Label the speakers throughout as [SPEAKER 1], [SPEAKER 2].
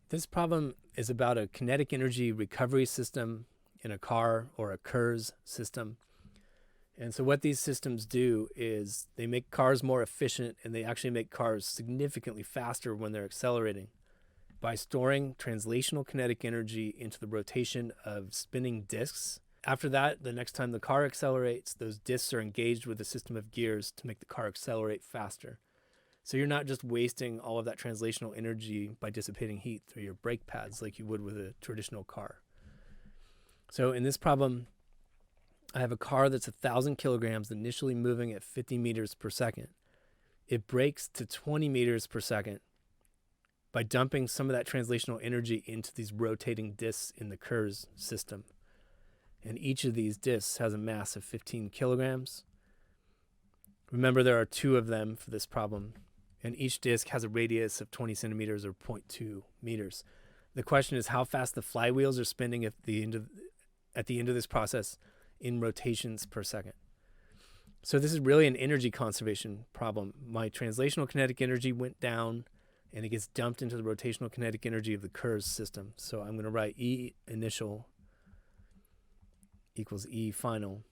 [SPEAKER 1] This problem is about a kinetic energy recovery system in a car, or a KERS system. And so what these systems do is they make cars more efficient, and they actually make cars significantly faster when they're accelerating by storing translational kinetic energy into the rotation of spinning disks. After that, the next time the car accelerates, those disks are engaged with a system of gears to make the car accelerate faster. So you're not just wasting all of that translational energy by dissipating heat through your brake pads like you would with a traditional car. So in this problem, I have a car that's 1,000 kilograms initially moving at 50 meters per second. It brakes to 20 meters per second by dumping some of that translational energy into these rotating disks in the KERS system. And each of these disks has a mass of 15 kilograms. Remember, there are 2 of them for this problem, and each disk has a radius of 20 centimeters or 0.2 meters. The question is how fast the flywheels are spinning at the end of this process in rotations per second. So this is really an energy conservation problem. My translational kinetic energy went down, and it gets dumped into the rotational kinetic energy of the KERS system. So I'm going to write E initial equals E final.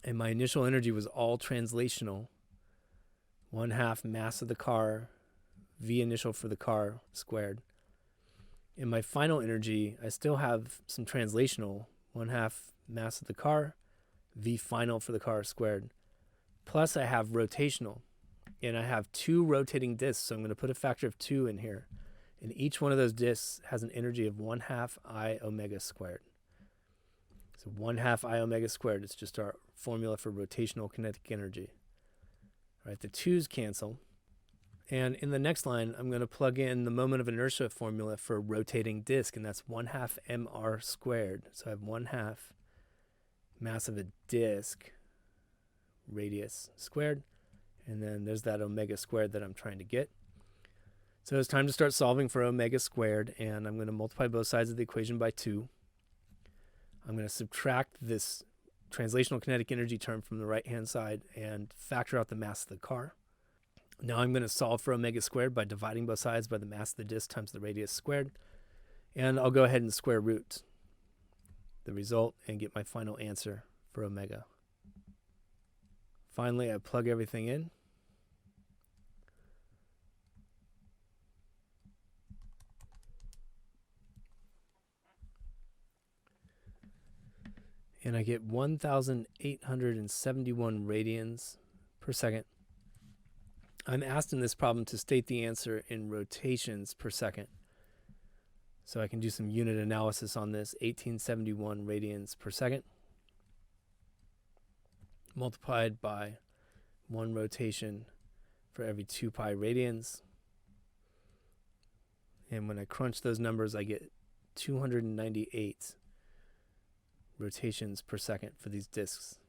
[SPEAKER 1] And my initial energy was all translational, 1/2 mass of the car, V initial for the car squared. In my final energy, I still have some translational, 1/2 mass of the car, V final for the car squared. Plus I have rotational, and I have 2 rotating disks, so I'm going to put a factor of 2 in here. And each one of those disks has an energy of 1/2 I omega squared. So 1/2 I omega squared is just our formula for rotational kinetic energy. All right, the 2's cancel. And in the next line, I'm going to plug in the moment of inertia formula for a rotating disk, and that's 1/2 mr squared. So I have 1/2 mass of a disk, radius squared, and then there's that omega squared that I'm trying to get. So it's time to start solving for omega squared, and I'm going to multiply both sides of the equation by 2. I'm going to subtract this translational kinetic energy term from the right-hand side and factor out the mass of the car. Now I'm going to solve for omega squared by dividing both sides by the mass of the disk times the radius squared. And I'll go ahead and square root the result and get my final answer for omega. Finally, I plug everything in. And I get 1,871 radians per second. I'm asked in this problem to state the answer in rotations per second. So I can do some unit analysis on this. 1871 radians per second multiplied by 1 rotation for every 2 pi radians. And when I crunch those numbers, I get 298 rotations per second for these disks.